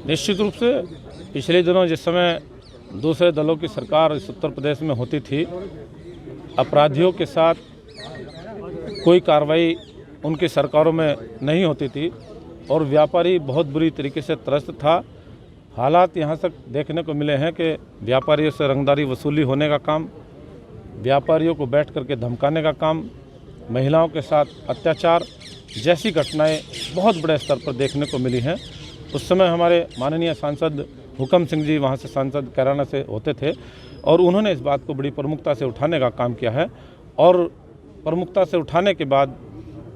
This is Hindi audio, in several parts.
निश्चित रूप से पिछले दिनों जिस समय दूसरे दलों की सरकार इस उत्तर प्रदेश में होती थी, अपराधियों के साथ कोई कार्रवाई उनकी सरकारों में नहीं होती थी और व्यापारी बहुत बुरी तरीके से त्रस्त था। हालात यहाँ तक देखने को मिले हैं कि व्यापारियों से रंगदारी वसूली होने का काम, व्यापारियों को बैठ करके धमकाने का काम, महिलाओं के साथ अत्याचार जैसी घटनाएं बहुत बड़े स्तर पर देखने को मिली हैं। उस समय हमारे माननीय सांसद हुकम सिंह जी वहाँ से सांसद कैराना से होते थे और उन्होंने इस बात को बड़ी प्रमुखता से उठाने का काम किया है और प्रमुखता से उठाने के बाद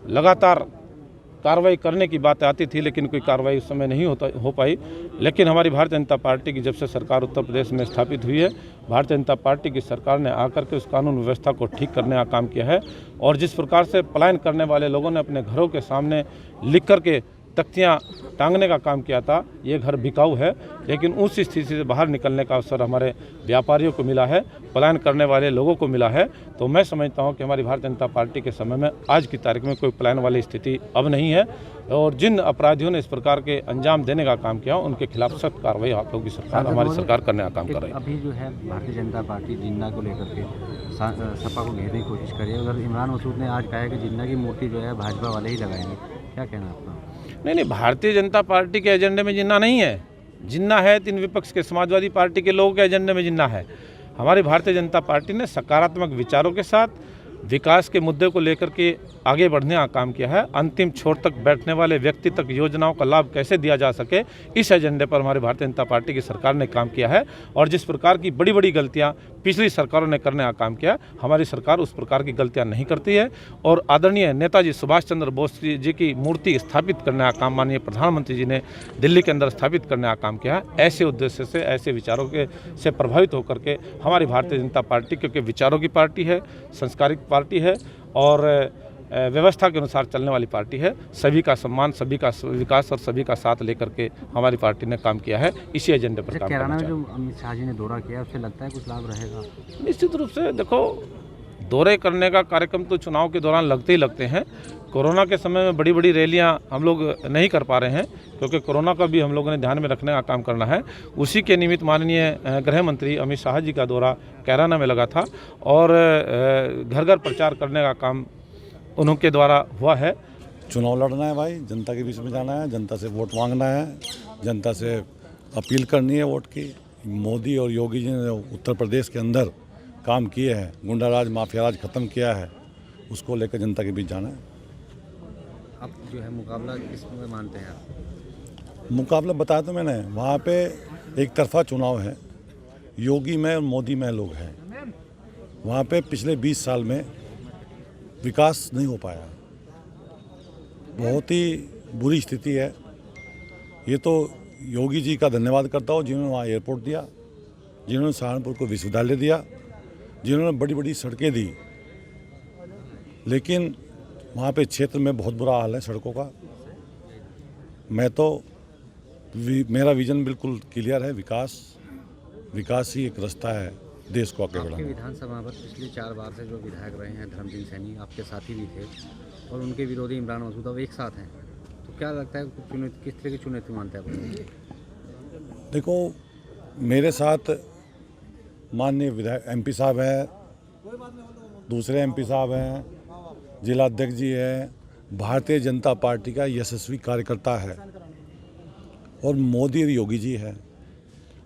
लगातार कार्रवाई करने की बात आती थी, लेकिन कोई कार्रवाई उस समय नहीं हो पाई। लेकिन हमारी भारतीय जनता पार्टी की जब से सरकार उत्तर प्रदेश में स्थापित हुई है, भारतीय जनता पार्टी की सरकार ने आकर के उस कानून व्यवस्था को ठीक करने का काम किया है और जिस प्रकार से पलायन करने वाले लोगों ने अपने घरों के सामने लिख करके तख्तियाँ टांगने का काम किया था, ये घर बिकाऊ है, लेकिन उस स्थिति से बाहर निकलने का अवसर हमारे व्यापारियों को मिला है, पलायन करने वाले लोगों को मिला है। तो मैं समझता हूं कि हमारी भारतीय जनता पार्टी के समय में आज की तारीख में कोई पलायन वाली स्थिति अब नहीं है और जिन अपराधियों ने इस प्रकार के अंजाम देने का काम किया उनके खिलाफ सख्त कार्रवाई आप लोगों की सरकार, हमारी सरकार करने का काम कर रही है। अभी जो है भारतीय जनता पार्टी जिन्ना को लेकर के सपा को घेरने की कोशिश कर रही है। अगर इमरान मसूद ने आज कहा है कि जिन्ना की मूर्ति जो है भाजपा वाले ही लगाएंगे, क्या कहना है आपका? नहीं, भारतीय जनता पार्टी के एजेंडे में जिन्ना नहीं है। जिन्ना है तीन विपक्ष के समाजवादी पार्टी के लोगों के एजेंडे में जिन्ना है। हमारी भारतीय जनता पार्टी ने सकारात्मक विचारों के साथ विकास के मुद्दे को लेकर के आगे बढ़ने का काम किया है। अंतिम छोर तक बैठने वाले व्यक्ति तक योजनाओं का लाभ कैसे दिया जा सके, इस एजेंडे पर हमारी भारतीय जनता पार्टी की सरकार ने काम किया है और जिस प्रकार की बड़ी बड़ी गलतियां पिछली सरकारों ने करने का काम किया, हमारी सरकार उस प्रकार की गलतियां नहीं करती है और आदरणीय नेताजी सुभाष चंद्र बोस जी की मूर्ति स्थापित करने का काम माननीय प्रधानमंत्री जी ने दिल्ली के अंदर स्थापित करने का काम किया है। ऐसे उद्देश्य से, ऐसे विचारों के से प्रभावित होकर के हमारी भारतीय जनता पार्टी, क्योंकि विचारों की पार्टी है, संस्कारिक पार्टी है और व्यवस्था के अनुसार चलने वाली पार्टी है, सभी का सम्मान, सभी का विकास और सभी का साथ लेकर के हमारी पार्टी ने काम किया है। इसी एजेंडे पर काम करना कैराना में जो अमित शाह जी ने दौरा किया, उससे लगता है कुछ लाभ रहेगा? निश्चित रूप से देखो, दौरे करने का कार्यक्रम तो चुनाव के दौरान लगते ही लगते हैं। कोरोना के समय में बड़ी बड़ी रैलियां हम लोग नहीं कर पा रहे हैं क्योंकि कोरोना का भी हम लोगों ने ध्यान में रखने का काम करना है। उसी के निमित्त माननीय गृह मंत्री अमित शाह जी का दौरा कैराना में लगा था और घर घर प्रचार करने का काम उनके द्वारा हुआ है। चुनाव लड़ना है भाई, जनता के बीच में जाना है, जनता से वोट मांगना है, जनता से अपील करनी है वोट की। मोदी और योगी जी ने उत्तर प्रदेश के अंदर काम किए हैं, गुंडा राज, माफिया राज खत्म किया है, उसको लेकर जनता के बीच जाना है। अब जो है मुकाबला किसमें मानते हैं आप? मुकाबला बताया तो मैंने, वहाँ पे एक तरफा चुनाव है, योगी में और मोदी में लोग हैं। वहाँ पे पिछले 20 साल में विकास नहीं हो पाया, बहुत ही बुरी स्थिति है। ये तो योगी जी का धन्यवाद करता हूँ जिन्होंने वहाँ एयरपोर्ट दिया, जिन्होंने सहारनपुर को विश्वविद्यालय दिया, जिन्होंने बड़ी बड़ी सड़कें दी, लेकिन वहाँ पे क्षेत्र में बहुत बुरा हाल है सड़कों का। मेरा विजन बिल्कुल क्लियर है, विकास ही एक रास्ता है देश को आगे बढ़ाने। विधानसभा पर पिछले 4 बार से जो विधायक रहे हैं धर्मसिंह सैनी, आपके साथी भी थे, और उनके विरोधी इमरान मसूद अब एक साथ हैं, तो क्या लगता है किस तरह की चुनौती मानते हैं आप? देखो, मेरे साथ माननीय विधायक MP साहब हैं, दूसरे MP साहब हैं, जिला अध्यक्ष जी हैं, भारतीय जनता पार्टी का यशस्वी कार्यकर्ता है और मोदी और योगी जी हैं,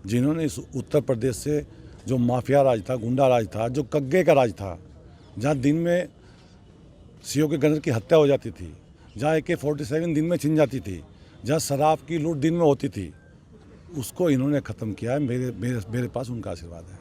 जिन्होंने इस उत्तर प्रदेश से जो माफिया राज था, गुंडा राज था, जो कग्गे का राज था, जहाँ दिन में CO के गनर की हत्या हो जाती थी, जहाँ AK-47 दिन में छिन जाती थी, जहाँ शराब की लूट दिन में होती थी, उसको इन्होंने ख़त्म किया है। मेरे पास उनका आशीर्वाद है।